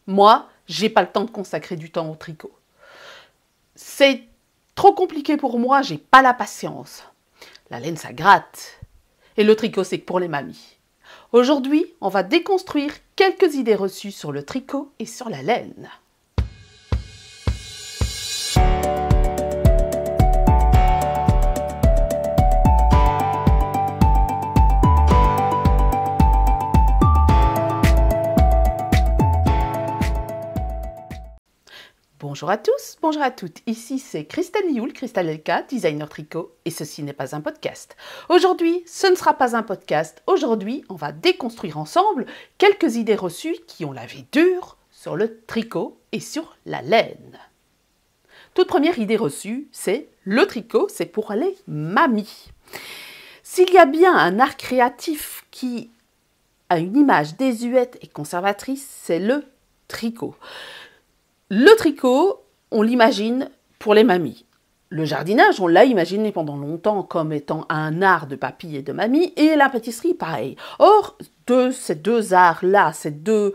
Moi, j'ai pas le temps de consacrer du temps au tricot. C'est trop compliqué pour moi, j'ai pas la patience. La laine, ça gratte. Et le tricot, c'est que pour les mamies. Aujourd'hui, on va déconstruire quelques idées reçues sur le tricot et sur la laine. Bonjour à tous, bonjour à toutes, ici c'est Christelle Lioul, Christelle Elka, designer tricot, et ceci n'est pas un podcast. Aujourd'hui, ce ne sera pas un podcast, aujourd'hui on va déconstruire ensemble quelques idées reçues qui ont la vie dure sur le tricot et sur la laine. Toute première idée reçue, c'est le tricot, c'est pour les mamies. S'il y a bien un art créatif qui a une image désuète et conservatrice, c'est le tricot. Le tricot, on l'imagine pour les mamies. Le jardinage, on l'a imaginé pendant longtemps comme étant un art de papy et de mamie, et la pâtisserie, pareil. Or, ces deux arts-là, ces deux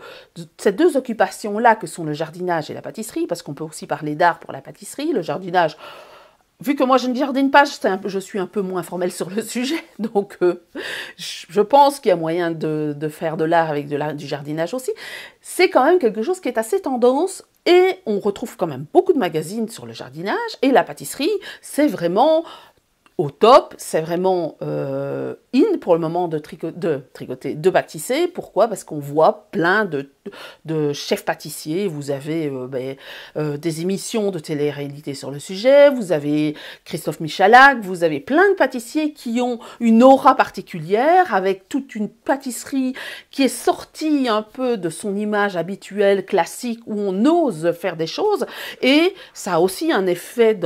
occupations-là que sont le jardinage et la pâtisserie, parce qu'on peut aussi parler d'art pour la pâtisserie, le jardinage, vu que moi je ne jardine pas, je suis un peu moins formelle sur le sujet, donc je pense qu'il y a moyen de faire de l'art avec du jardinage aussi. C'est quand même quelque chose qui est assez tendance et on retrouve quand même beaucoup de magazines sur le jardinage et la pâtisserie, c'est vraiment au top, c'est vraiment in pour le moment de tricoter, de pâtisser. Pourquoi? Parce qu'on voit plein de chefs pâtissiers. Vous avez des émissions de télé-réalité sur le sujet, vous avez Christophe Michalak, vous avez plein de pâtissiers qui ont une aura particulière, avec toute une pâtisserie qui est sortie un peu de son image habituelle, classique, où on ose faire des choses. Et ça a aussi un effet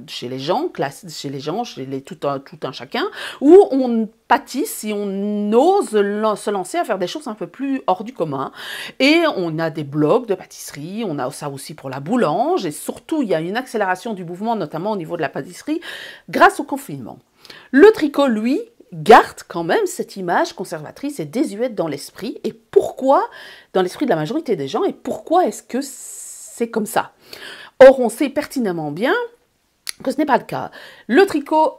chez les gens, tout un chacun, où on pâtisse et on ose se lancer à faire des choses un peu plus hors du commun. Et on a des blogs de pâtisserie, on a ça aussi pour la boulange, et surtout il y a une accélération du mouvement, notamment au niveau de la pâtisserie, grâce au confinement. Le tricot, lui, garde quand même cette image conservatrice et désuète dans l'esprit. Et pourquoi, dans l'esprit de la majorité des gens, et pourquoi est-ce que c'est comme ça? Or, on sait pertinemment bien que ce n'est pas le cas. Le tricot,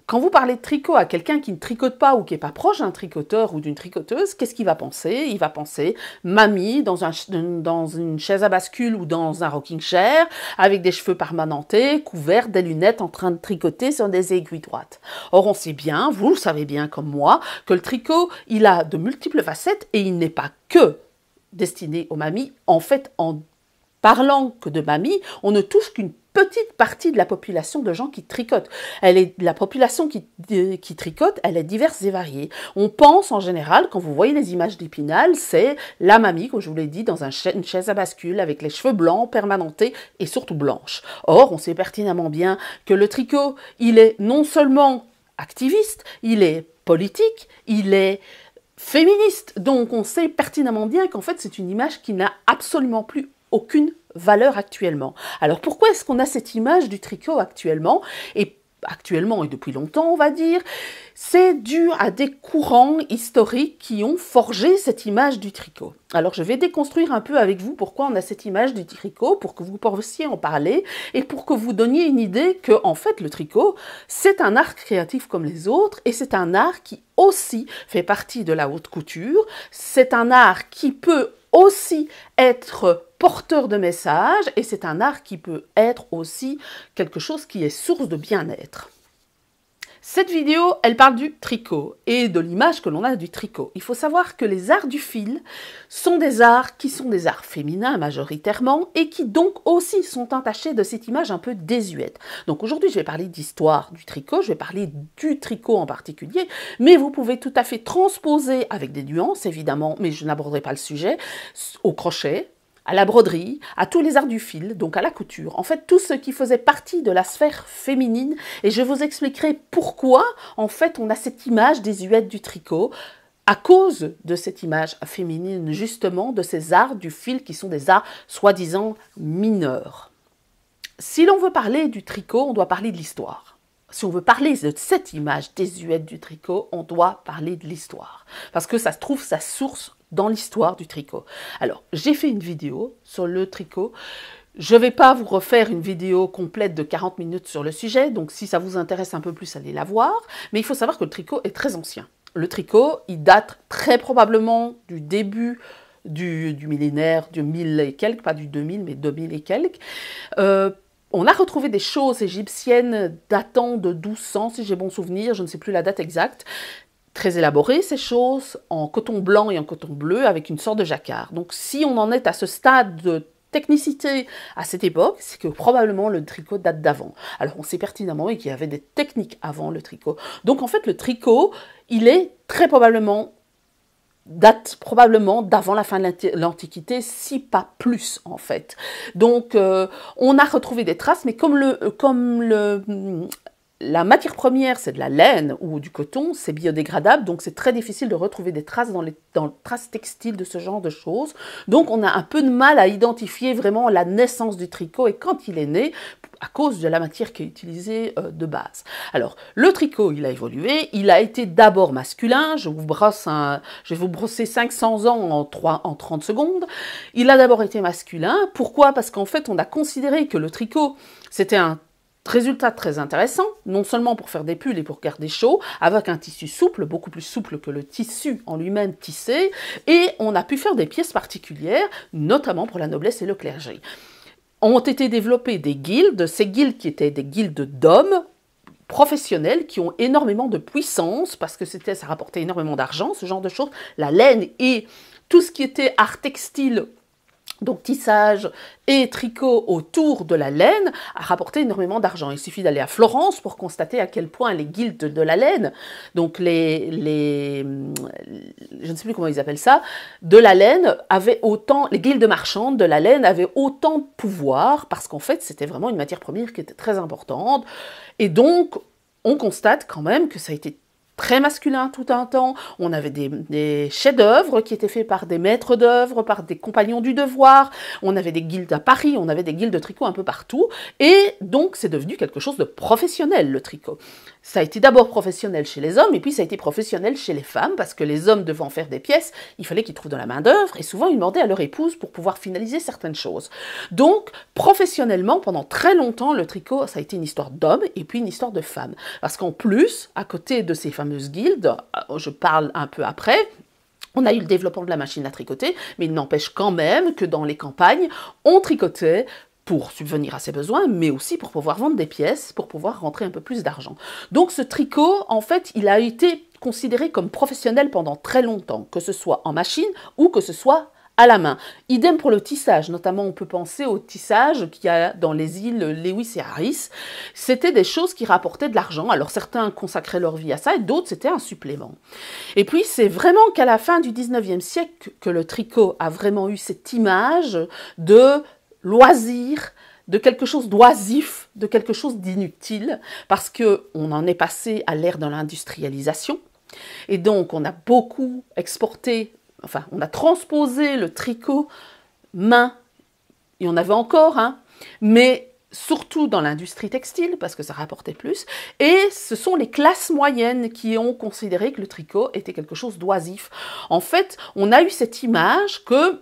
quand vous parlez de tricot à quelqu'un qui ne tricote pas ou qui n'est pas proche d'un tricoteur ou d'une tricoteuse, qu'est-ce qu'il va penser? Il va penser mamie dans une chaise à bascule ou dans un rocking chair, avec des cheveux permanentés, couverts, des lunettes, en train de tricoter sur des aiguilles droites. Or, on sait bien, vous le savez bien comme moi, que le tricot, il a de multiples facettes et il n'est pas que destiné aux mamies. En fait, en parlant que de mamie, on ne touche qu'une petite partie de la population de gens qui tricotent. La population qui tricote, elle est diverse et variée. On pense en général, quand vous voyez les images d'Épinal, c'est la mamie, comme je vous l'ai dit, dans une chaise à bascule, avec les cheveux blancs, permanentés et surtout blanches. Or, on sait pertinemment bien que le tricot, il est non seulement activiste, il est politique, il est féministe. Donc, on sait pertinemment bien qu'en fait, c'est une image qui n'a absolument plus aucune valeur actuellement. Alors pourquoi est-ce qu'on a cette image du tricot actuellement et depuis longtemps on va dire? C'est dû à des courants historiques qui ont forgé cette image du tricot. Alors je vais déconstruire un peu avec vous pourquoi on a cette image du tricot, pour que vous puissiez en parler et pour que vous donniez une idée que en fait le tricot c'est un art créatif comme les autres et c'est un art qui aussi fait partie de la haute couture, c'est un art qui peut aussi être porteur de messages et c'est un art qui peut être aussi quelque chose qui est source de bien-être. Cette vidéo, elle parle du tricot et de l'image que l'on a du tricot. Il faut savoir que les arts du fil sont des arts féminins majoritairement et qui donc aussi sont entachés de cette image un peu désuète. Donc aujourd'hui, je vais parler d'histoire du tricot, je vais parler du tricot en particulier, mais vous pouvez tout à fait transposer avec des nuances évidemment, mais je n'aborderai pas le sujet, au crochet, à la broderie, à tous les arts du fil, donc à la couture. En fait, tout ce qui faisait partie de la sphère féminine. Et je vous expliquerai pourquoi, en fait, on a cette image désuète du tricot, à cause de cette image féminine, justement, de ces arts du fil qui sont des arts soi-disant mineurs. Si l'on veut parler du tricot, on doit parler de l'histoire. Si on veut parler de cette image désuète du tricot, on doit parler de l'histoire. Parce que ça trouve sa source dans l'histoire du tricot. Alors, j'ai fait une vidéo sur le tricot. Je ne vais pas vous refaire une vidéo complète de 40 minutes sur le sujet, donc si ça vous intéresse un peu plus, allez la voir. Mais il faut savoir que le tricot est très ancien. Le tricot, il date très probablement du début du millénaire, du 1000 et quelques, pas du 2000, mais 2000 et quelques. On a retrouvé des choses égyptiennes datant de 1200, si j'ai bon souvenir, je ne sais plus la date exacte, très élaborées ces choses, en coton blanc et en coton bleu, avec une sorte de jacquard. Donc si on en est à ce stade de technicité à cette époque, c'est que probablement le tricot date d'avant. Alors on sait pertinemment qu'il y avait des techniques avant le tricot. Donc en fait le tricot, il est très probablement, date probablement d'avant la fin de l'Antiquité, si pas plus en fait. Donc on a retrouvé des traces, mais la matière première, c'est de la laine ou du coton, c'est biodégradable, donc c'est très difficile de retrouver des traces dans les traces textiles de ce genre de choses. Donc on a un peu de mal à identifier vraiment la naissance du tricot et quand il est né, à cause de la matière qui est utilisée de base. Alors, le tricot, il a évolué, il a été d'abord masculin, je vais vous brosser 500 ans en 30 secondes. Il a d'abord été masculin, pourquoi? Parce qu'en fait, on a considéré que le tricot, c'était un résultat très intéressant, non seulement pour faire des pulls et pour garder chaud, avec un tissu souple, beaucoup plus souple que le tissu en lui-même tissé, et on a pu faire des pièces particulières, notamment pour la noblesse et le clergé. Ont été développées des guildes, ces guildes qui étaient des guildes d'hommes professionnels qui ont énormément de puissance, parce que ça rapportait énormément d'argent, ce genre de choses, la laine et tout ce qui était art textile, donc tissage et tricot autour de la laine, a rapporté énormément d'argent. Il suffit d'aller à Florence pour constater à quel point les guildes de la laine, donc je ne sais plus comment ils appellent ça, de la laine avaient autant, les guildes marchandes de la laine avaient autant de pouvoir, parce qu'en fait c'était vraiment une matière première qui était très importante. Et donc on constate quand même que ça a été très masculin tout un temps, on avait des chefs-d'œuvre qui étaient faits par des maîtres d'œuvre, par des compagnons du devoir, on avait des guildes à Paris, on avait des guildes de tricot un peu partout, et donc c'est devenu quelque chose de professionnel le tricot. Ça a été d'abord professionnel chez les hommes, et puis ça a été professionnel chez les femmes, parce que les hommes devant faire des pièces, il fallait qu'ils trouvent de la main-d'œuvre, et souvent ils demandaient à leur épouse pour pouvoir finaliser certaines choses. Donc, professionnellement, pendant très longtemps, le tricot, ça a été une histoire d'hommes, et puis une histoire de femmes. Parce qu'en plus, à côté de ces fameuses guildes, je parle un peu après, on a eu le développement de la machine à tricoter, mais il n'empêche quand même que dans les campagnes, on tricotait pour subvenir à ses besoins, mais aussi pour pouvoir vendre des pièces, pour pouvoir rentrer un peu plus d'argent. Donc ce tricot, en fait, il a été considéré comme professionnel pendant très longtemps, que ce soit en machine ou que ce soit à la main. Idem pour le tissage, notamment on peut penser au tissage qu'il y a dans les îles Lewis et Harris. C'était des choses qui rapportaient de l'argent, alors certains consacraient leur vie à ça et d'autres c'était un supplément. Et puis c'est vraiment qu'à la fin du 19e siècle que le tricot a vraiment eu cette image de loisir, de quelque chose d'oisif, de quelque chose d'inutile, parce qu'on en est passé à l'ère de l'industrialisation, et donc on a beaucoup exporté, enfin on a transposé le tricot main, il y en avait encore, mais surtout dans l'industrie textile, parce que ça rapportait plus, et ce sont les classes moyennes qui ont considéré que le tricot était quelque chose d'oisif. En fait, on a eu cette image que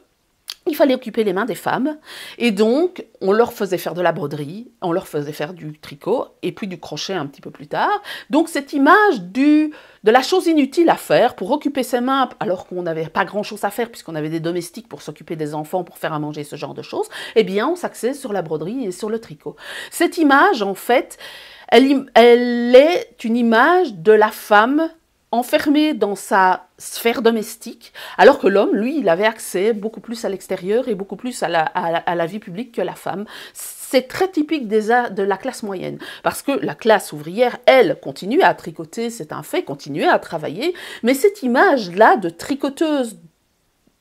il fallait occuper les mains des femmes, et donc on leur faisait faire de la broderie, on leur faisait faire du tricot, et puis du crochet un petit peu plus tard. Donc cette image de la chose inutile à faire pour occuper ses mains, alors qu'on n'avait pas grand-chose à faire, puisqu'on avait des domestiques pour s'occuper des enfants, pour faire à manger, ce genre de choses, eh bien on s'axait sur la broderie et sur le tricot. Cette image, en fait, elle est une image de la femme enfermé dans sa sphère domestique, alors que l'homme, lui, il avait accès beaucoup plus à l'extérieur et beaucoup plus à la vie publique que la femme. C'est très typique de la classe moyenne, parce que la classe ouvrière, elle, continuait à tricoter, c'est un fait, continuait à travailler, mais cette image-là de tricoteuse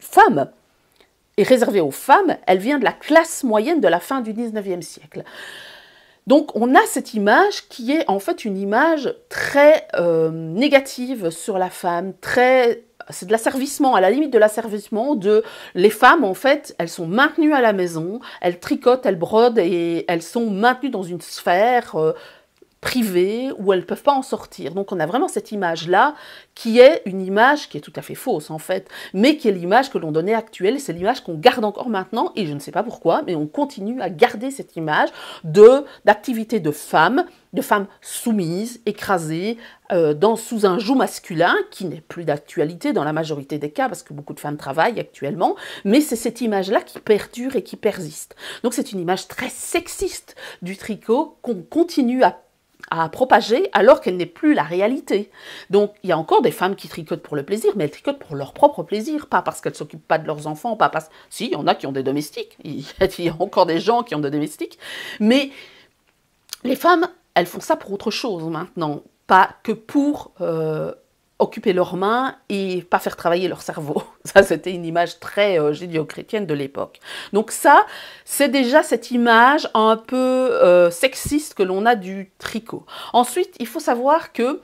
femme est réservée aux femmes, elle vient de la classe moyenne de la fin du 19e siècle. Donc on a cette image qui est en fait une image très négative sur la femme, c'est de l'asservissement, à la limite de l'asservissement les femmes en fait, elles sont maintenues à la maison, elles tricotent, elles brodent et elles sont maintenues dans une sphère privées où elles ne peuvent pas en sortir. Donc on a vraiment cette image-là qui est une image qui est tout à fait fausse en fait, mais qui est l'image que l'on donnait actuelle, c'est l'image qu'on garde encore maintenant, et je ne sais pas pourquoi, mais on continue à garder cette image d'activité de femmes soumises, écrasées, sous un joug masculin, qui n'est plus d'actualité dans la majorité des cas, parce que beaucoup de femmes travaillent actuellement, mais c'est cette image-là qui perdure et qui persiste. Donc c'est une image très sexiste du tricot qu'on continue à propager alors qu'elle n'est plus la réalité. Donc il y a encore des femmes qui tricotent pour le plaisir, mais elles tricotent pour leur propre plaisir, pas parce qu'elles ne s'occupent pas de leurs enfants, pas parce... Si, il y en a qui ont des domestiques, il y a encore des gens qui ont des domestiques, mais les femmes, elles font ça pour autre chose maintenant, pas que pour occuper leurs mains et pas faire travailler leur cerveau. Ça, c'était une image très judéo-chrétienne de l'époque. Donc ça, c'est déjà cette image un peu sexiste que l'on a du tricot. Ensuite, il faut savoir que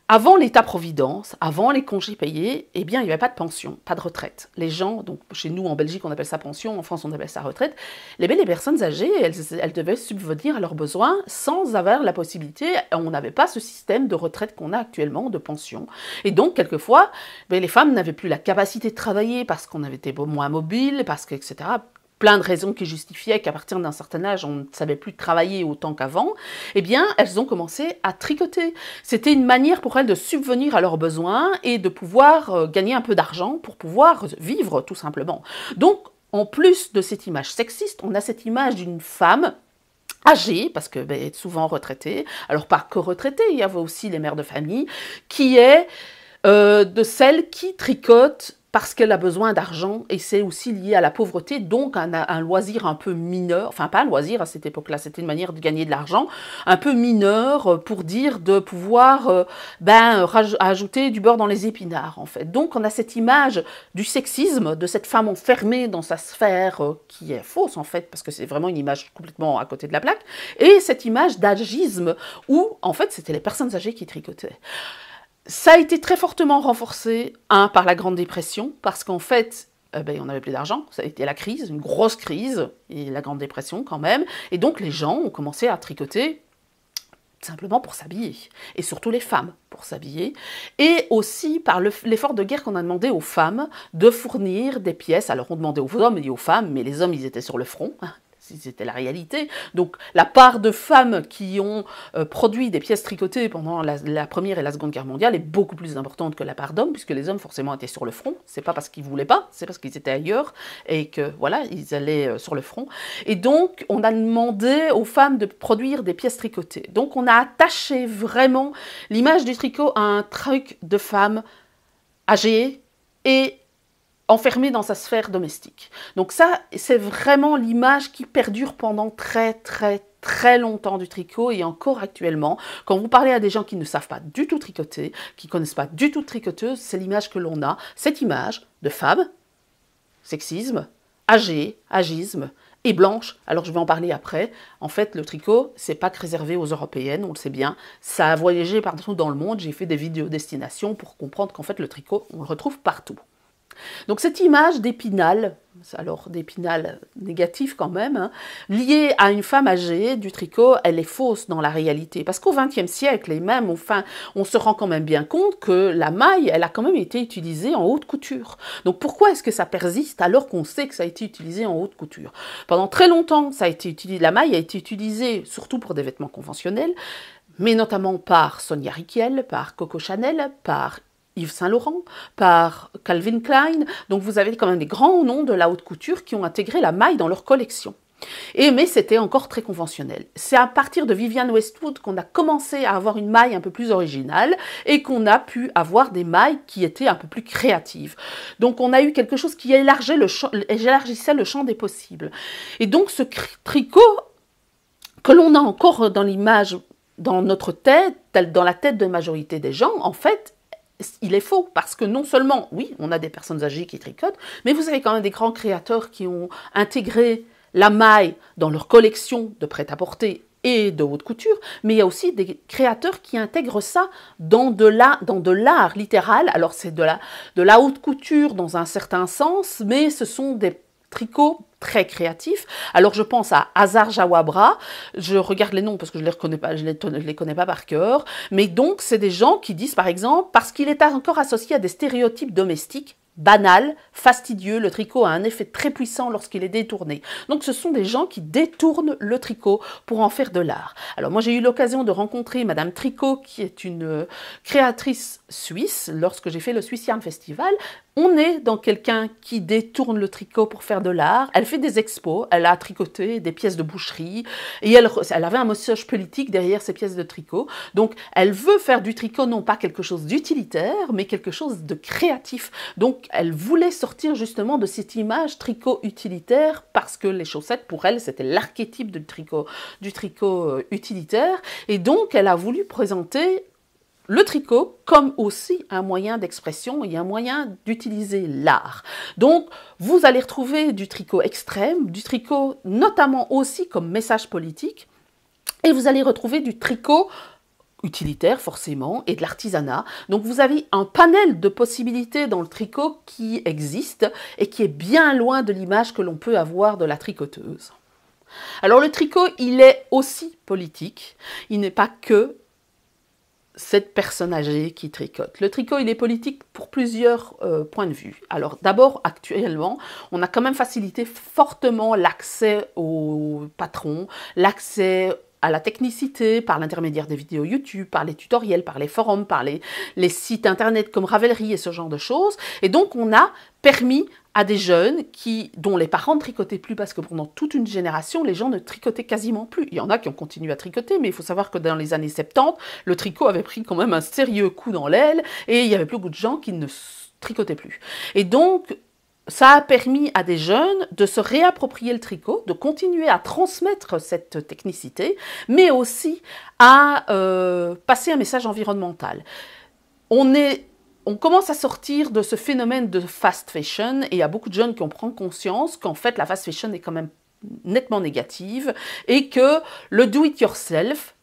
avant l'État-providence, avant les congés payés, eh bien, il n'y avait pas de pension, pas de retraite. Les gens, donc chez nous en Belgique, on appelle ça pension, en France, on appelle ça retraite. Les personnes âgées, elles devaient subvenir à leurs besoins sans avoir la possibilité, on n'avait pas ce système de retraite qu'on a actuellement, de pension. Et donc, quelquefois, les femmes n'avaient plus la capacité de travailler parce qu'on avait été moins mobile, parce que, etc., plein de raisons qui justifiaient qu'à partir d'un certain âge, on ne savait plus travailler autant qu'avant, eh bien, elles ont commencé à tricoter. C'était une manière pour elles de subvenir à leurs besoins et de pouvoir gagner un peu d'argent pour pouvoir vivre, tout simplement. Donc, en plus de cette image sexiste, on a cette image d'une femme âgée, parce que souvent retraitée, alors pas que retraitée, il y avait aussi les mères de famille, qui est de celles qui tricotent parce qu'elle a besoin d'argent, et c'est aussi lié à la pauvreté, donc un loisir un peu mineur, enfin pas un loisir à cette époque-là, c'était une manière de gagner de l'argent, un peu mineur pour dire de pouvoir ajouter du beurre dans les épinards en fait. Donc on a cette image du sexisme, de cette femme enfermée dans sa sphère qui est fausse en fait, parce que c'est vraiment une image complètement à côté de la plaque, et cette image d'agisme où en fait c'était les personnes âgées qui tricotaient. Ça a été très fortement renforcé, par la Grande Dépression, parce qu'en fait, on n'avait plus d'argent, ça a été la crise, une grosse crise, et la Grande Dépression quand même, et donc les gens ont commencé à tricoter simplement pour s'habiller, et surtout les femmes pour s'habiller, et aussi par l'effort de guerre qu'on a demandé aux femmes de fournir des pièces. Alors on demandait aux hommes et aux femmes, mais les hommes ils étaient sur le front, c'était la réalité. Donc la part de femmes qui ont produit des pièces tricotées pendant la Première et la Seconde Guerre mondiale est beaucoup plus importante que la part d'hommes, puisque les hommes forcément étaient sur le front. C'est pas parce qu'ils voulaient pas, c'est parce qu'ils étaient ailleurs et que voilà, ils allaient sur le front. Et donc on a demandé aux femmes de produire des pièces tricotées. Donc on a attaché vraiment l'image du tricot à un truc de femme âgée et enfermé dans sa sphère domestique. Donc ça, c'est vraiment l'image qui perdure pendant très longtemps du tricot, et encore actuellement. Quand vous parlez à des gens qui ne savent pas du tout tricoter, qui ne connaissent pas du tout de tricoteuse, c'est l'image que l'on a, cette image de femme, sexisme, âgée, agisme, et blanche. Alors je vais en parler après. En fait, le tricot, c'est pas que réservé aux Européennes, on le sait bien. Ça a voyagé partout dans le monde. J'ai fait des vidéos destination pour comprendre qu'en fait, le tricot, on le retrouve partout. Donc cette image d'épinal, alors d'épinal négatif quand même, liée à une femme âgée du tricot, elle est fausse dans la réalité. Parce qu'au XXe siècle, et même on se rend quand même bien compte que la maille, elle a quand même été utilisée en haute couture. Donc pourquoi est-ce que ça persiste alors qu'on sait que ça a été utilisé en haute couture? Pendant très longtemps, la maille a été utilisée surtout pour des vêtements conventionnels, mais notamment par Sonia Rykiel, par Coco Chanel, par Yves Saint Laurent, par Calvin Klein. Donc vous avez quand même des grands noms de la haute couture qui ont intégré la maille dans leur collection. Mais c'était encore très conventionnel. C'est à partir de Vivienne Westwood qu'on a commencé à avoir une maille un peu plus originale et qu'on a pu avoir des mailles qui étaient un peu plus créatives. Donc on a eu quelque chose qui élargissait le champ des possibles. Et donc ce tricot que l'on a encore dans l'image, dans notre tête, dans la tête de la majorité des gens, en fait, il est faux, parce que non seulement, oui, on a des personnes âgées qui tricotent, mais vous avez quand même des grands créateurs qui ont intégré la maille dans leur collection de prêt-à-porter et de haute couture, mais il y a aussi des créateurs qui intègrent ça dans de l'art littéral. Alors c'est de la haute couture dans un certain sens, mais ce sont des tricot très créatif. Alors je pense à Hazar Jawabra, je regarde les noms parce que je les connais pas par cœur, mais donc c'est des gens qui disent par exemple, parce qu'il est encore associé à des stéréotypes domestiques, banal, fastidieux, le tricot a un effet très puissant lorsqu'il est détourné. Donc ce sont des gens qui détournent le tricot pour en faire de l'art. Alors moi j'ai eu l'occasion de rencontrer Madame Tricot qui est une créatrice suisse lorsque j'ai fait le Swiss Yarn Festival. On est dans quelqu'un qui détourne le tricot pour faire de l'art. Elle fait des expos, elle a tricoté des pièces de boucherie et elle avait un message politique derrière ces pièces de tricot. Donc elle veut faire du tricot non pas quelque chose d'utilitaire mais quelque chose de créatif. Donc elle voulait sortir justement de cette image tricot utilitaire parce que les chaussettes pour elle c'était l'archétype du tricot utilitaire et donc elle a voulu présenter le tricot comme aussi un moyen d'expression et un moyen d'utiliser l'art. Donc, vous allez retrouver du tricot extrême, du tricot notamment aussi comme message politique, et vous allez retrouver du tricot utilitaire forcément et de l'artisanat. Donc vous avez un panel de possibilités dans le tricot qui existe et qui est bien loin de l'image que l'on peut avoir de la tricoteuse. Alors le tricot, il est aussi politique, il n'est pas que cette personne âgée qui tricote. Le tricot, il est politique pour plusieurs points de vue. Alors d'abord, actuellement, on a quand même facilité fortement l'accès aux patrons, l'accès à la technicité par l'intermédiaire des vidéos YouTube, par les tutoriels, par les forums, par les sites internet comme Ravelry et ce genre de choses. Et donc on a permis à des jeunes dont les parents ne tricotaient plus parce que pendant toute une génération, les gens ne tricotaient quasiment plus. Il y en a qui ont continué à tricoter, mais il faut savoir que dans les années 70, le tricot avait pris quand même un sérieux coup dans l'aile et il y avait beaucoup de gens qui ne tricotaient plus. Et donc, ça a permis à des jeunes de se réapproprier le tricot, de continuer à transmettre cette technicité, mais aussi à passer un message environnemental. On commence à sortir de ce phénomène de fast fashion et il y a beaucoup de jeunes qui en prennent conscience qu'en fait la fast fashion est quand même nettement négative et que le do-it-yourself,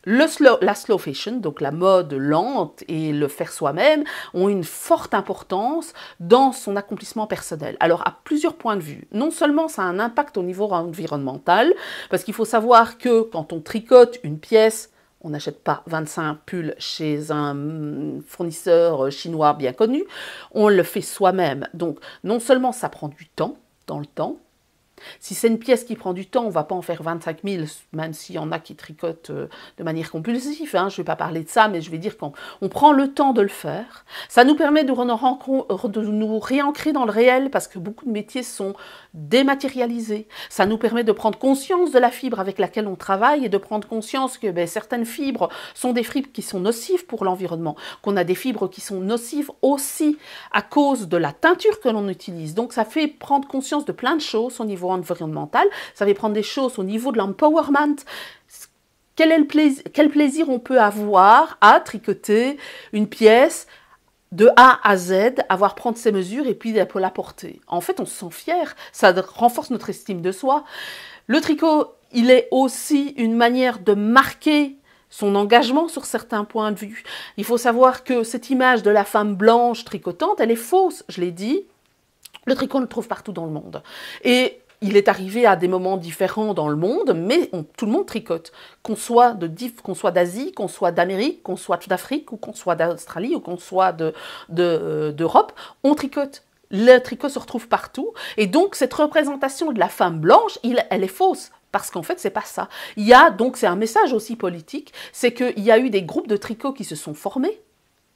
la slow fashion, donc la mode lente et le faire soi-même, ont une forte importance dans son accomplissement personnel. Alors, à plusieurs points de vue. Non seulement ça a un impact au niveau environnemental, parce qu'il faut savoir que quand on tricote une pièce, on n'achète pas 25 pulls chez un fournisseur chinois bien connu, on le fait soi-même. Donc, non seulement ça prend du temps, dans le temps. Si c'est une pièce qui prend du temps, on ne va pas en faire 25 000, même s'il y en a qui tricotent de manière compulsive. Je ne vais pas parler de ça, mais je vais dire qu'on prend le temps de le faire. Ça nous permet de nous réancrer dans le réel parce que beaucoup de métiers sont dématérialisés. Ça nous permet de prendre conscience de la fibre avec laquelle on travaille et de prendre conscience que certaines fibres sont des fibres qui sont nocives pour l'environnement, qu'on a des fibres qui sont nocives aussi à cause de la teinture que l'on utilise. Donc ça fait prendre conscience de plein de choses au niveau environnemental, ça fait prendre des choses au niveau de l'empowerment. Quel plaisir on peut avoir à tricoter une pièce de A à Z, avoir prendre ses mesures et puis la porter. En fait, on se sent fier, ça renforce notre estime de soi. Le tricot, il est aussi une manière de marquer son engagement sur certains points de vue. Il faut savoir que cette image de la femme blanche tricotante, elle est fausse, je l'ai dit. Le tricot, on le trouve partout dans le monde. Et il est arrivé à des moments différents dans le monde, mais tout le monde tricote. Qu'on soit d'Asie, qu'on soit d'Amérique, qu'on soit d'Afrique, ou qu'on soit d'Australie, ou qu'on soit d'Europe, on tricote. Le tricot se retrouve partout. Et donc, cette représentation de la femme blanche, elle est fausse. Parce qu'en fait, c'est pas ça. Donc, c'est un message aussi politique, c'est qu'il y a eu des groupes de tricot qui se sont formés,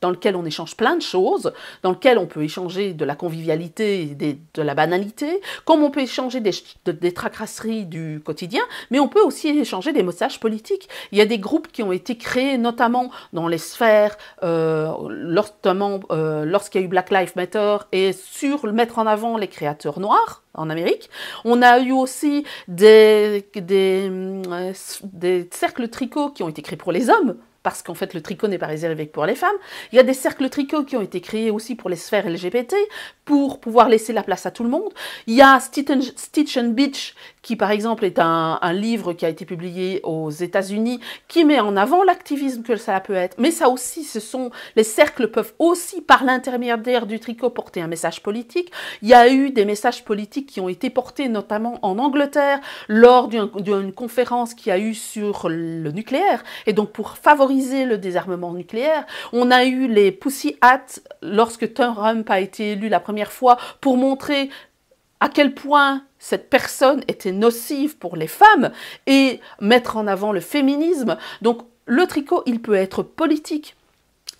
dans lequel on échange plein de choses, dans lequel on peut échanger de la convivialité et de la banalité, comme on peut échanger des tracasseries du quotidien, mais on peut aussi échanger des messages politiques. Il y a des groupes qui ont été créés notamment dans les sphères, lorsqu'il y a eu Black Lives Matter, et sur mettre en avant les créateurs noirs en Amérique. On a eu aussi des cercles tricot qui ont été créés pour les hommes, parce qu'en fait le tricot n'est pas réservé que pour les femmes. Il y a des cercles tricot qui ont été créés aussi pour les sphères LGBT, pour pouvoir laisser la place à tout le monde. Il y a Stitch and Bitch, qui par exemple est un livre qui a été publié aux États-Unis, qui met en avant l'activisme que ça peut être. Mais ça aussi, les cercles peuvent aussi, par l'intermédiaire du tricot, porter un message politique. Il y a eu des messages politiques qui ont été portés notamment en Angleterre lors d'une conférence qu'il y a eu sur le nucléaire. Et donc pour favoriser le désarmement nucléaire, on a eu les Pussy Hats lorsque Trump a été élu la première fois pour montrer à quel point cette personne était nocive pour les femmes et mettre en avant le féminisme. Donc le tricot, il peut être politique.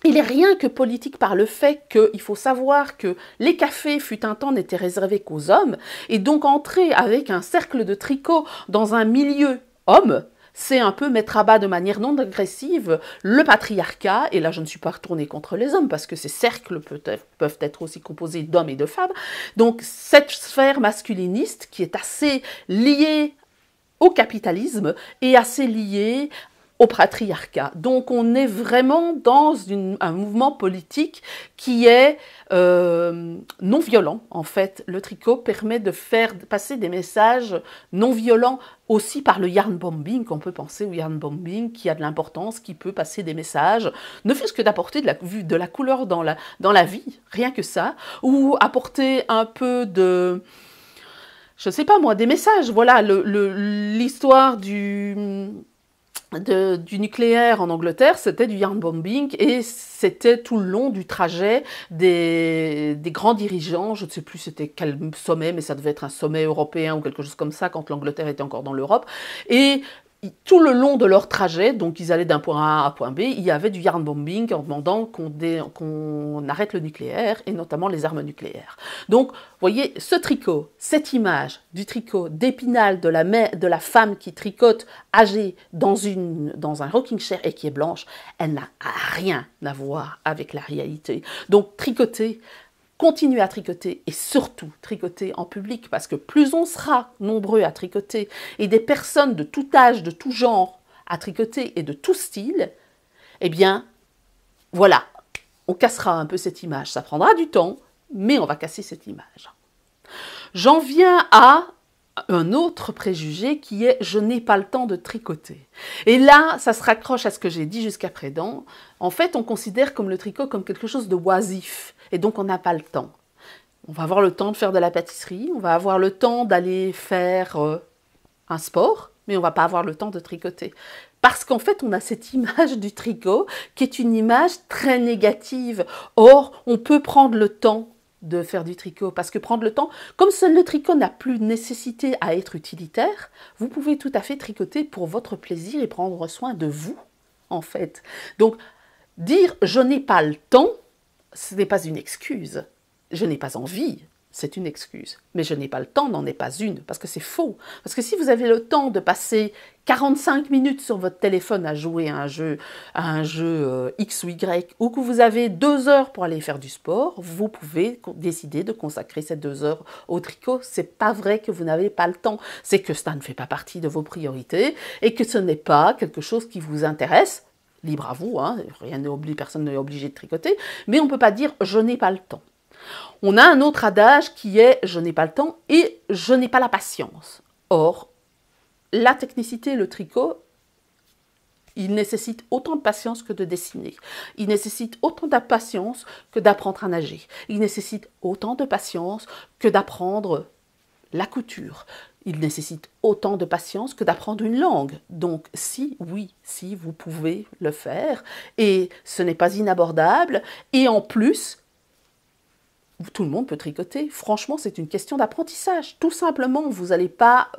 Il est rien que politique par le fait qu'il faut savoir que les cafés, fut un temps, n'étaient réservés qu'aux hommes. Et donc entrer avec un cercle de tricot dans un milieu homme, c'est un peu mettre à bas de manière non agressive le patriarcat. Et là, je ne suis pas retournée contre les hommes parce que ces cercles peuvent être aussi composés d'hommes et de femmes. Donc cette sphère masculiniste qui est assez liée au capitalisme et assez liée au patriarcat. Donc on est vraiment dans un mouvement politique qui est non violent. En fait, le tricot permet de faire passer des messages non violents aussi par le yarn bombing. On peut penser au yarn bombing qui a de l'importance, qui peut passer des messages, ne fût-ce que d'apporter de la couleur dans la vie, rien que ça, ou apporter un peu de... je ne sais pas moi, des messages. Voilà, l'histoire du nucléaire en Angleterre, c'était du yarn bombing et c'était tout le long du trajet des grands dirigeants, je ne sais plus c'était quel sommet, mais ça devait être un sommet européen ou quelque chose comme ça quand l'Angleterre était encore dans l'Europe. Et tout le long de leur trajet, donc ils allaient d'un point A à un point B, il y avait du yarn bombing en demandant qu'on arrête le nucléaire et notamment les armes nucléaires. Donc, vous voyez, ce tricot, cette image du tricot d'Épinal de la femme qui tricote âgée dans un rocking chair et qui est blanche, elle n'a rien à voir avec la réalité. Donc, tricoter, continuez à tricoter et surtout tricoter en public parce que plus on sera nombreux à tricoter et des personnes de tout âge, de tout genre à tricoter et de tout style, eh bien, voilà, on cassera un peu cette image. Ça prendra du temps, mais on va casser cette image. J'en viens à un autre préjugé qui est « je n'ai pas le temps de tricoter ». Et là, ça se raccroche à ce que j'ai dit jusqu'à présent. En fait, on considère comme le tricot comme quelque chose de oisif. Et donc, on n'a pas le temps. On va avoir le temps de faire de la pâtisserie, on va avoir le temps d'aller faire un sport, mais on ne va pas avoir le temps de tricoter. Parce qu'en fait, on a cette image du tricot qui est une image très négative. Or, on peut prendre le temps de faire du tricot, parce que prendre le temps, comme seul le tricot n'a plus nécessité à être utilitaire, vous pouvez tout à fait tricoter pour votre plaisir et prendre soin de vous, en fait. Donc, dire « je n'ai pas le temps », ce n'est pas une excuse. Je n'ai pas envie, c'est une excuse. Mais je n'ai pas le temps n'en est pas une, parce que c'est faux. Parce que si vous avez le temps de passer 45 minutes sur votre téléphone à jouer à un jeu X ou Y, ou que vous avez 2 heures pour aller faire du sport, vous pouvez décider de consacrer ces 2 heures au tricot. C'est pas vrai que vous n'avez pas le temps. C'est que ça ne fait pas partie de vos priorités et que ce n'est pas quelque chose qui vous intéresse. Libre à vous, hein, personne n'est obligé de tricoter, mais on ne peut pas dire « je n'ai pas le temps ». On a un autre adage qui est « je n'ai pas le temps » et « je n'ai pas la patience ». Or, la technicité, le tricot, il nécessite autant de patience que de dessiner. Il nécessite autant de patience que d'apprendre à nager. Il nécessite autant de patience que d'apprendre la couture. Il nécessite autant de patience que d'apprendre une langue. Donc, si vous pouvez le faire, et ce n'est pas inabordable, et en plus, tout le monde peut tricoter. Franchement, c'est une question d'apprentissage. Tout simplement, vous n'allez pas...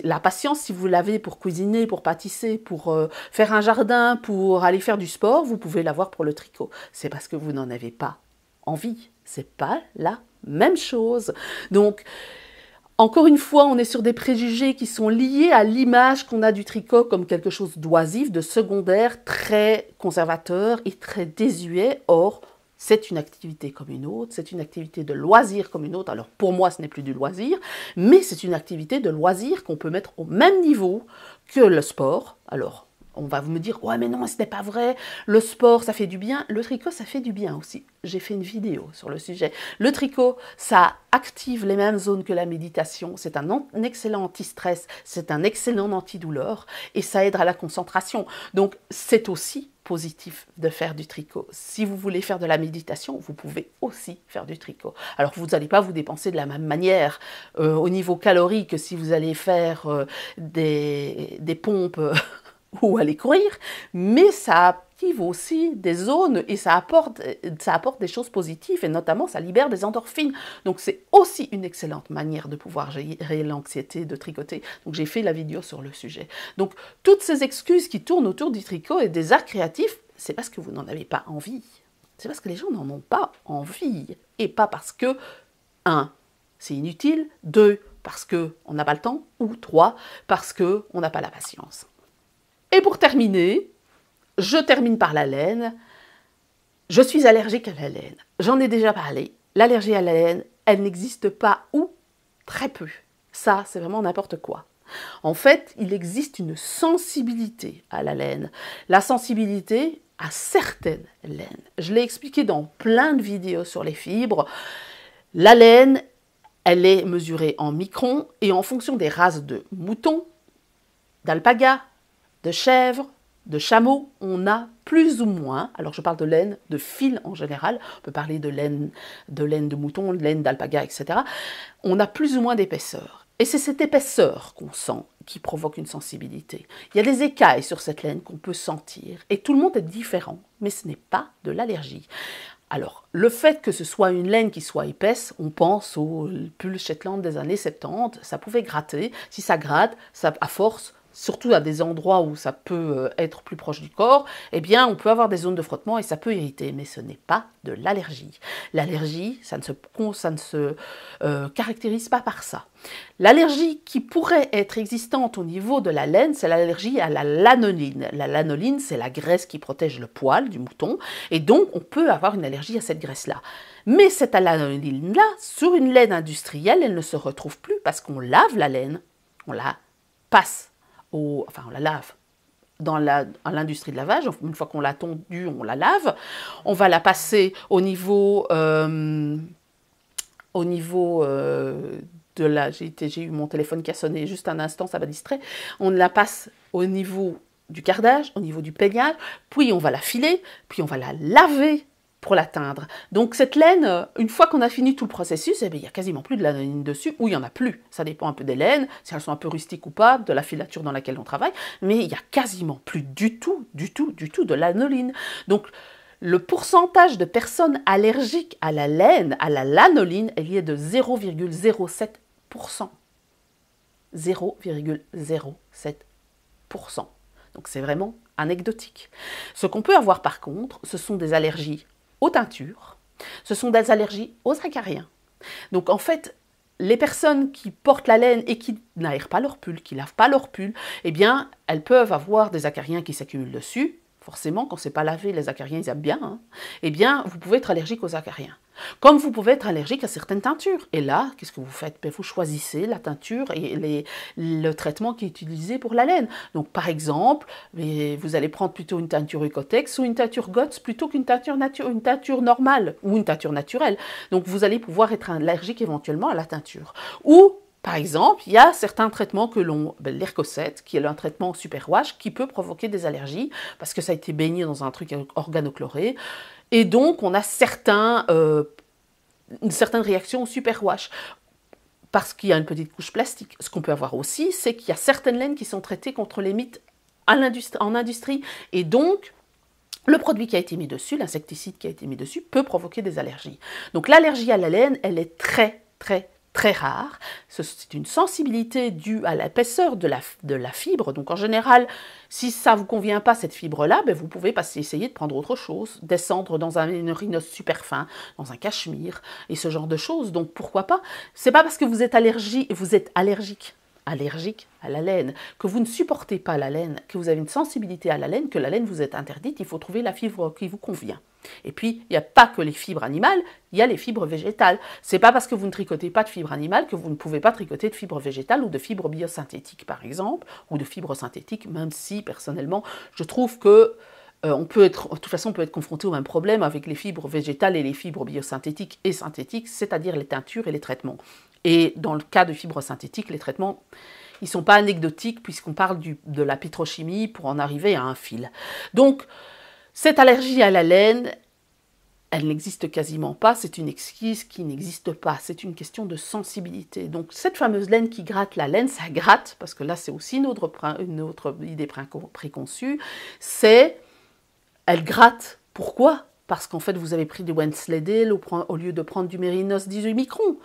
la patience, si vous l'avez pour cuisiner, pour pâtisser, pour faire un jardin, pour aller faire du sport, vous pouvez l'avoir pour le tricot. C'est parce que vous n'en avez pas envie. C'est pas la même chose. Donc, encore une fois, on est sur des préjugés qui sont liés à l'image qu'on a du tricot comme quelque chose d'oisif, de secondaire, très conservateur et très désuet. Or, c'est une activité comme une autre, c'est une activité de loisir comme une autre. Alors pour moi, ce n'est plus du loisir, mais c'est une activité de loisir qu'on peut mettre au même niveau que le sport. Alors, On va me dire, ouais mais non, ce n'est pas vrai, le sport ça fait du bien, le tricot ça fait du bien aussi. J'ai fait une vidéo sur le sujet. Le tricot, ça active les mêmes zones que la méditation, c'est un excellent anti-stress, c'est un excellent antidouleur et ça aide à la concentration. Donc c'est aussi positif de faire du tricot. Si vous voulez faire de la méditation, vous pouvez aussi faire du tricot. Alors vous n'allez pas vous dépenser de la même manière au niveau calories que si vous allez faire des pompes ou aller courir, mais ça active aussi des zones et ça apporte des choses positives et notamment ça libère des endorphines. Donc c'est aussi une excellente manière de pouvoir gérer l'anxiété de tricoter. Donc j'ai fait la vidéo sur le sujet. Donc toutes ces excuses qui tournent autour du tricot et des arts créatifs, c'est parce que vous n'en avez pas envie. C'est parce que les gens n'en ont pas envie et pas parce que 1. C'est inutile, 2. Parce qu'on n'a pas le temps, ou 3. Parce qu'on n'a pas la patience. Et pour terminer, je termine par la laine. Je suis allergique à la laine. J'en ai déjà parlé. L'allergie à la laine, elle n'existe pas ou très peu. Ça, c'est vraiment n'importe quoi. En fait, il existe une sensibilité à la laine. La sensibilité à certaines laines. Je l'ai expliqué dans plein de vidéos sur les fibres. La laine, elle est mesurée en microns et en fonction des races de moutons, d'alpaga, de chèvre, de chameau, on a plus ou moins, alors je parle de laine, de fil en général, on peut parler de laine de mouton, de laine d'alpaga, etc. On a plus ou moins d'épaisseur. Et c'est cette épaisseur qu'on sent qui provoque une sensibilité. Il y a des écailles sur cette laine qu'on peut sentir, et tout le monde est différent, mais ce n'est pas de l'allergie. Alors, le fait que ce soit une laine qui soit épaisse, on pense au pull Shetland des années 70, ça pouvait gratter. Si ça gratte, ça, à force, surtout à des endroits où ça peut être plus proche du corps, eh bien, on peut avoir des zones de frottement et ça peut irriter, mais ce n'est pas de l'allergie. L'allergie, ça ne se caractérise pas par ça. L'allergie qui pourrait être existante au niveau de la laine, c'est l'allergie à la lanoline. La lanoline, c'est la graisse qui protège le poil du mouton, et donc on peut avoir une allergie à cette graisse-là. Mais cette lanoline-là, sur une laine industrielle, elle ne se retrouve plus parce qu'on lave la laine, on la passe, on la lave dans l'industrie de lavage. Une fois qu'on l'a tondue, on la lave. On va la passer au niveau de la... J'ai eu mon téléphone qui a sonné juste un instant, ça m'a distrait. On la passe au niveau du cardage, au niveau du peignage, puis on va la filer, puis on va la laver pour la teindre. Donc cette laine, une fois qu'on a fini tout le processus, eh bien, il n'y a quasiment plus de lanoline dessus, ou il n'y en a plus. Ça dépend un peu des laines, si elles sont un peu rustiques ou pas, de la filature dans laquelle on travaille, mais il n'y a quasiment plus du tout de lanoline. Donc le pourcentage de personnes allergiques à la laine, à la lanoline, elle y est de 0,07%. 0,07%. Donc c'est vraiment anecdotique. Ce qu'on peut avoir par contre, ce sont des allergies aux teintures, ce sont des allergies aux acariens. Donc en fait, les personnes qui portent la laine et qui n'aèrent pas leur pull, qui lavent pas leur pull, eh bien, elles peuvent avoir des acariens qui s'accumulent dessus. Forcément, quand c'est pas lavé, les acariens, ils aiment bien. Hein. Eh bien, vous pouvez être allergique aux acariens. Comme vous pouvez être allergique à certaines teintures. Et là, qu'est-ce que vous faites? Vous choisissez la teinture et le traitement qui est utilisé pour la laine. Donc, par exemple, vous allez prendre plutôt une teinture Eucotex ou une teinture GOTS plutôt qu'une teinture normale ou une teinture naturelle. Donc, vous allez pouvoir être allergique éventuellement à la teinture. Ou par exemple, il y a certains traitements que l'Hercocet, qui est un traitement superwash, qui peut provoquer des allergies, parce que ça a été baigné dans un truc organochloré, et donc on a une certaine réaction au superwash, parce qu'il y a une petite couche plastique. Ce qu'on peut avoir aussi, c'est qu'il y a certaines laines qui sont traitées contre les mites en industrie, et donc le produit qui a été mis dessus, l'insecticide qui a été mis dessus, peut provoquer des allergies. Donc l'allergie à la laine, elle est très rare. C'est une sensibilité due à l'épaisseur de la fibre. Donc en général, si ça ne vous convient pas cette fibre-là, vous pouvez essayer de prendre autre chose, descendre dans un mérinos super fin, dans un cachemire, et ce genre de choses. Donc pourquoi pas? C'est pas parce que vous êtes allergique à la laine, que vous ne supportez pas la laine, que vous avez une sensibilité à la laine, que la laine vous est interdite. Il faut trouver la fibre qui vous convient. Et puis, il n'y a pas que les fibres animales, il y a les fibres végétales. C'est pas parce que vous ne tricotez pas de fibres animales que vous ne pouvez pas tricoter de fibres végétales ou de fibres biosynthétiques, par exemple, ou de fibres synthétiques, même si, personnellement, je trouve que de toute façon, on peut être confronté au même problème avec les fibres végétales et les fibres biosynthétiques et synthétiques, c'est-à-dire les teintures et les traitements. Et dans le cas de fibres synthétiques, les traitements, ils ne sont pas anecdotiques puisqu'on parle de la pétrochimie pour en arriver à un fil. Donc, cette allergie à la laine, elle n'existe quasiment pas, c'est une excuse qui n'existe pas, c'est une question de sensibilité. Donc cette fameuse laine qui gratte la laine, ça gratte, parce que là c'est aussi une autre idée préconçue, c'est, elle gratte, pourquoi? Parce qu'en fait vous avez pris du Wensleydale au lieu de prendre du Mérinos 18 microns,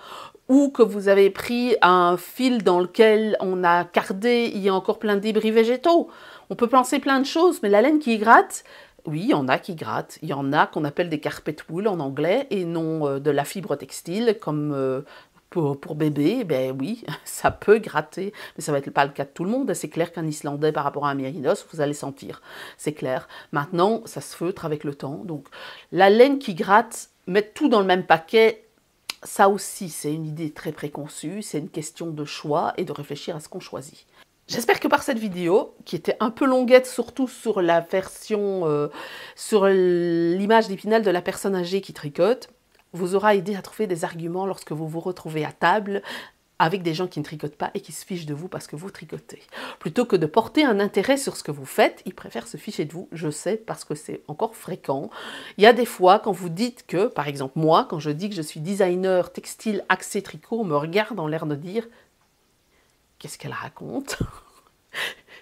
ou que vous avez pris un fil dans lequel on a cardé, il y a encore plein de débris végétaux. On peut penser plein de choses, mais la laine qui gratte, oui, il y en a qui grattent. Il y en a qu'on appelle des carpet wool en anglais et non de la fibre textile comme pour bébé. Ben oui, ça peut gratter, mais ça va être pas le cas de tout le monde. C'est clair qu'un Islandais par rapport à un Mérinos, vous allez sentir. C'est clair. Maintenant, ça se feutre avec le temps. Donc, la laine qui gratte, mettre tout dans le même paquet, ça aussi, c'est une idée très préconçue. C'est une question de choix et de réfléchir à ce qu'on choisit. J'espère que par cette vidéo, qui était un peu longuette, surtout sur la version, sur l'image d'Épinal de la personne âgée qui tricote, vous aura aidé à trouver des arguments lorsque vous vous retrouvez à table avec des gens qui ne tricotent pas et qui se fichent de vous parce que vous tricotez. Plutôt que de porter un intérêt sur ce que vous faites, ils préfèrent se ficher de vous, je sais, parce que c'est encore fréquent. Il y a des fois, quand vous dites que, par exemple moi, quand je dis que je suis designer textile axé tricot, on me regarde en l'air de dire « Qu'est-ce qu'elle raconte ?»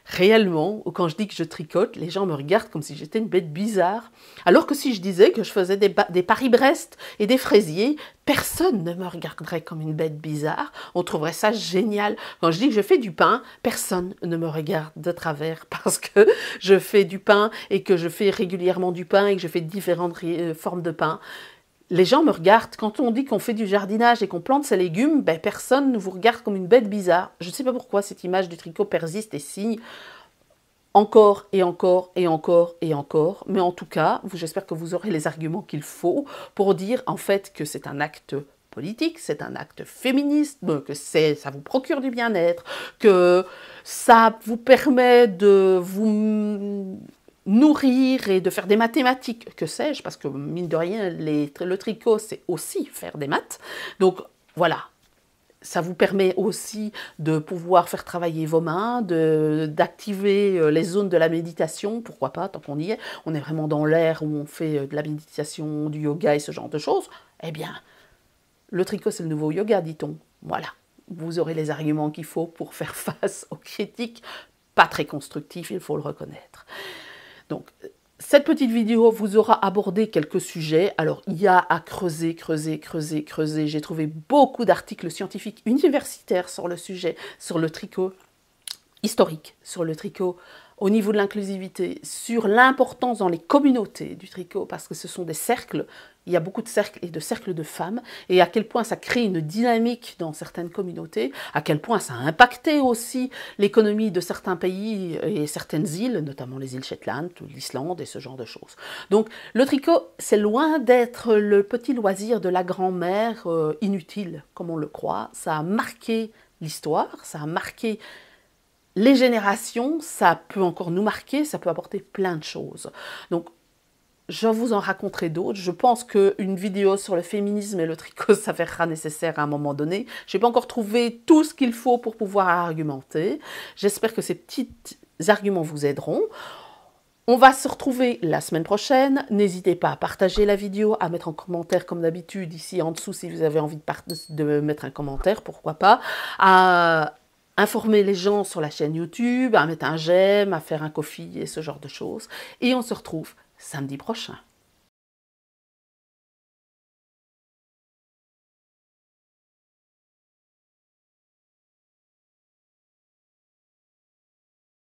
Réellement, ou quand je dis que je tricote, les gens me regardent comme si j'étais une bête bizarre. Alors que si je disais que je faisais des Paris-Brest et des fraisiers, personne ne me regarderait comme une bête bizarre. On trouverait ça génial. Quand je dis que je fais du pain, personne ne me regarde de travers parce que je fais du pain et que je fais régulièrement du pain et que je fais différentes formes de pain. Les gens me regardent. Quand on dit qu'on fait du jardinage et qu'on plante ses légumes, ben personne ne vous regarde comme une bête bizarre. Je ne sais pas pourquoi cette image du tricot persiste et signe encore et encore et encore et encore. Mais en tout cas, j'espère que vous aurez les arguments qu'il faut pour dire en fait que c'est un acte politique, c'est un acte féministe, que ça vous procure du bien-être, que ça vous permet de vous nourrir et de faire des mathématiques, que sais-je, parce que mine de rien, le tricot, c'est aussi faire des maths. Donc voilà, ça vous permet aussi de pouvoir faire travailler vos mains, d'activer les zones de la méditation, pourquoi pas, tant qu'on y est. On est vraiment dans l'ère où on fait de la méditation, du yoga et ce genre de choses. Eh bien, le tricot, c'est le nouveau yoga, dit-on. Voilà, vous aurez les arguments qu'il faut pour faire face aux critiques, pas très constructives, il faut le reconnaître. Donc, cette petite vidéo vous aura abordé quelques sujets. Alors, il y a à creuser. J'ai trouvé beaucoup d'articles scientifiques universitaires sur le sujet, sur le tricot historique, sur le tricot au niveau de l'inclusivité, sur l'importance dans les communautés du tricot, parce que ce sont des cercles, il y a beaucoup de cercles et de cercles de femmes, et à quel point ça crée une dynamique dans certaines communautés, à quel point ça a impacté aussi l'économie de certains pays et certaines îles, notamment les îles Shetland, l'Islande et ce genre de choses. Donc le tricot, c'est loin d'être le petit loisir de la grand-mère inutile, comme on le croit. Ça a marqué l'histoire, ça a marqué les générations, ça peut encore nous marquer, ça peut apporter plein de choses. Donc, je vous en raconterai d'autres. Je pense qu'une vidéo sur le féminisme et le tricot s'avérera nécessaire à un moment donné. Je n'ai pas encore trouvé tout ce qu'il faut pour pouvoir argumenter. J'espère que ces petits arguments vous aideront. On va se retrouver la semaine prochaine. N'hésitez pas à partager la vidéo, à mettre en commentaire comme d'habitude ici en dessous si vous avez envie de mettre un commentaire, pourquoi pas. À informer les gens sur la chaîne YouTube, à mettre un j'aime, à faire un coffee et ce genre de choses. Et on se retrouve samedi prochain.